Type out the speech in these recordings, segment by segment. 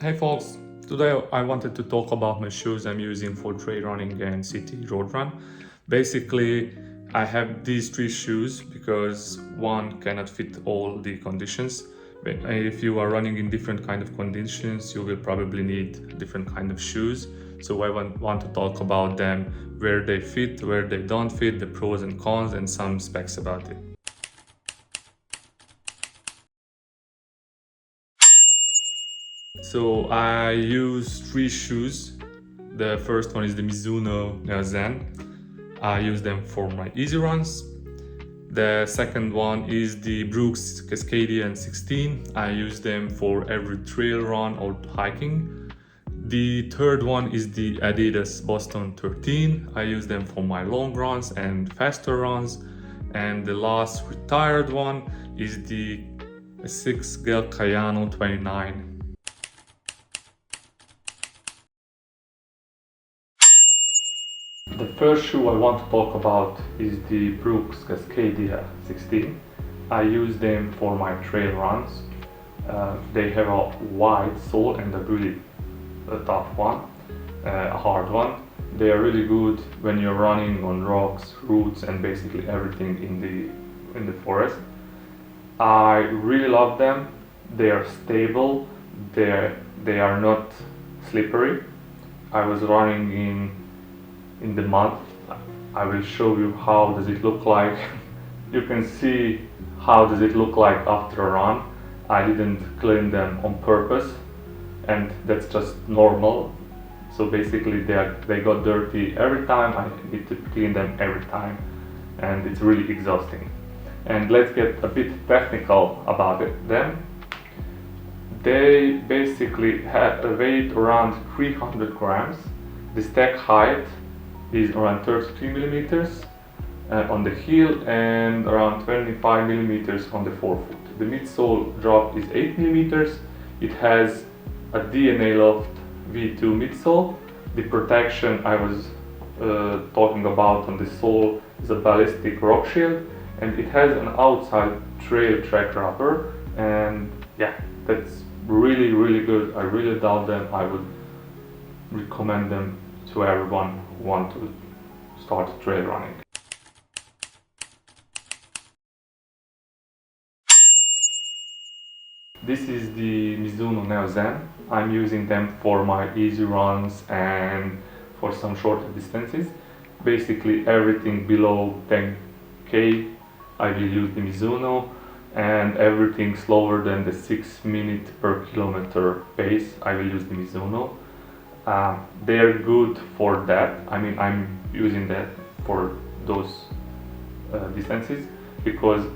Hey folks, today I wanted to talk about my shoes I'm using for trail running and city road run. Basically, I have these three shoes because one cannot fit all the conditions. But if you are running in different kind of conditions, you will probably need different kind of shoes. So I want to talk about them, where they fit, where they don't fit, the pros and cons, and some specs about it. So I use three shoes. The first one is the Mizuno Neo Zen. I use them for my easy runs. The second one is the Brooks Cascadia 16. I use them for every trail run or hiking. The third one is the Adidas Boston 13. I use them for my long runs and faster runs. And the last retired one is the ASICS Gel-Kayano 29. The first shoe I want to talk about is the Brooks Cascadia 16. I use them for my trail runs. They have a wide sole and a really tough one, a hard one. They are really good when you're running on rocks, roots, and basically everything in the forest. I really love them. They are stable. They are not slippery. I was running in the mud. I will show you how does it look like. You can see how does it look like after a run. I didn't clean them on purpose, and that's just normal. So basically they got dirty every time. I need to clean them every time, and it's really exhausting. And let's get a bit technical about it then. They basically have a weight around 300 grams. The stack height is around 33 millimeters on the heel and around 25 millimeters on the forefoot. The midsole drop is 8 millimeters. It has a DNA Loft V2 midsole. The protection I was talking about on the sole is a ballistic rock shield, and it has an outside trail track rubber, and yeah, that's really good. I really love them. I would recommend them to everyone who want to start trail running. This is the Mizuno Neo Zen. I'm using them for my easy runs and for some shorter distances. Basically everything below 10k I will use the Mizuno, and everything slower than the 6 minutes per kilometer pace I will use the Mizuno. They are good for that. I mean, I'm using that for those distances because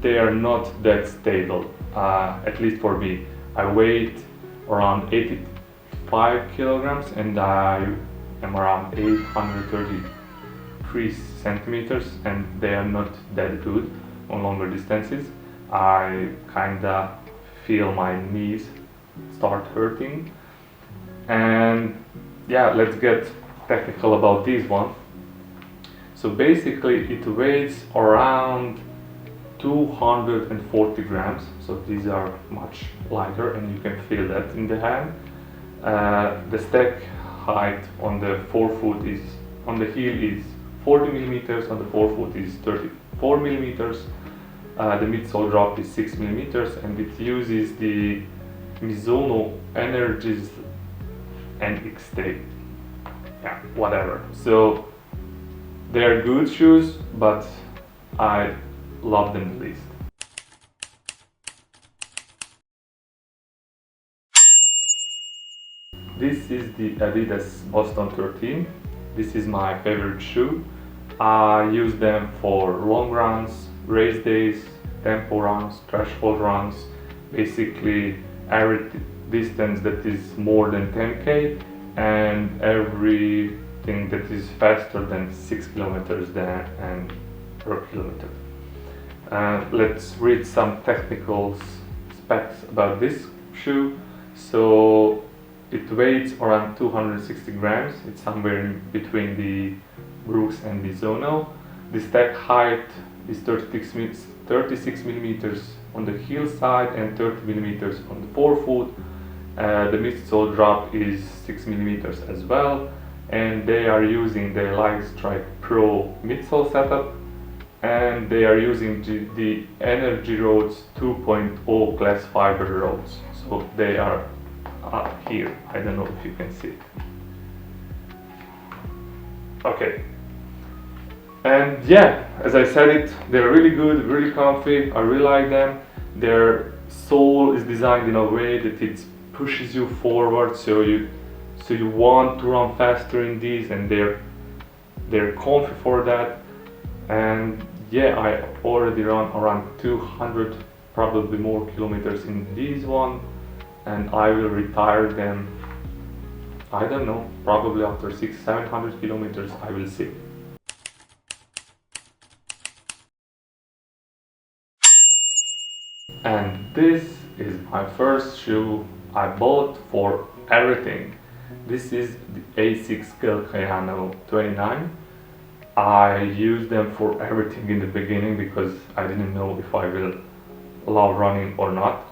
they are not that stable, at least for me. I weigh around 85 kilograms and I am around 833 centimeters, and they are not that good on longer distances. I kinda feel my knees start hurting. And yeah, let's get technical about this one. So basically it weighs around 240 grams, so these are much lighter and you can feel that in the hand. The stack height on the forefoot is, on the heel is 40 millimeters, on the forefoot is 34 millimeters. The midsole drop is 6 millimeters, and it uses the Mizuno Energies NXT, yeah, whatever. So they are good shoes, but I love them the least. This is the Adidas Boston 13. This is my favorite shoe. I use them for long runs, race days, tempo runs, threshold runs, basically every distance that is more than 10k and everything that is faster than 6 kilometers and per kilometer. Let's read some technical specs about this shoe. So it weighs around 260 grams. It's somewhere in between the Brooks and Mizuno. The stack height is 36 millimeters on the heel side and 30 millimeters on the forefoot. The midsole drop is 6 millimeters as well, and they are using the Light Strike Pro midsole setup, and they are using the Energy Roads 2.0 glass fiber roads. So they are up here. I don't know if you can see it. Okay. And yeah, as I said it, they're really good, really comfy. I really like them. Their sole is designed in a way that it pushes you forward, so you want to run faster in these, and they're comfy for that. And yeah, I already run around 200, probably more kilometers in these one, and I will retire them, I don't know, probably after 600-700 kilometers, I will see. And this is my first shoe I bought for everything. This is the ASICS Gel-Kayano 29. I used them for everything in the beginning because I didn't know if I will love running or not.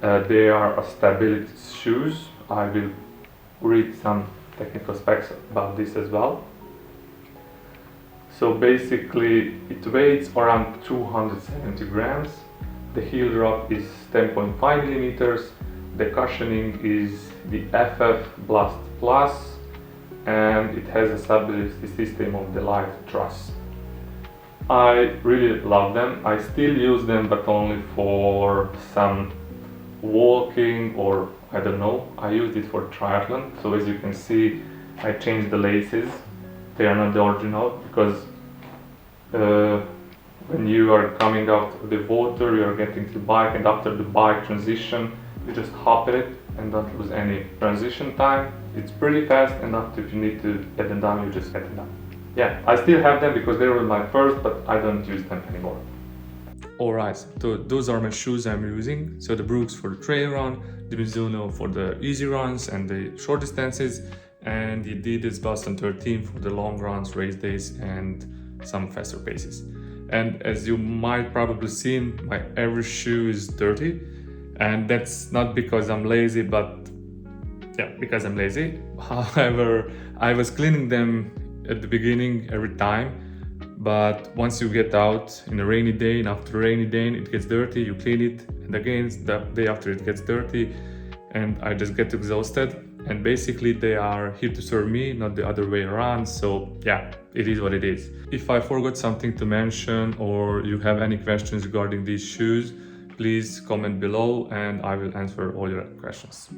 They are a stability shoes. I will read some technical specs about this as well. So basically it weighs around 270 grams. The heel drop is 10.5 millimeters. The cushioning is the FF Blast Plus, and it has a stability system of the light truss. I really love them. I still use them, but only for some walking, or I don't know. I used it for triathlon. So as you can see, I changed the laces. They are not the original because when you are coming out of the water, you are getting to the bike, and after the bike transition, you just hop in it and don't lose any transition time. It's pretty fast, and after if you need to get them done, you just get them done. Yeah, I still have them because they were my first, but I don't use them anymore. Alright, so those are my shoes I'm using. So the Brooks for the trail run, the Mizuno for the easy runs and the short distances, and the Adidas Boston 13 for the long runs, race days, and some faster paces. And as you might probably seen, my every shoe is dirty, and that's not because I'm lazy, but yeah, because I'm lazy. However, I was cleaning them at the beginning every time, but once you get out in a rainy day, and after a rainy day it gets dirty, you clean it, and again the day after it gets dirty, and I just get exhausted. And basically they are here to serve me, not the other way around. So yeah, it is what it is. If I forgot something to mention, or you have any questions regarding these shoes, please comment below and I will answer all your questions.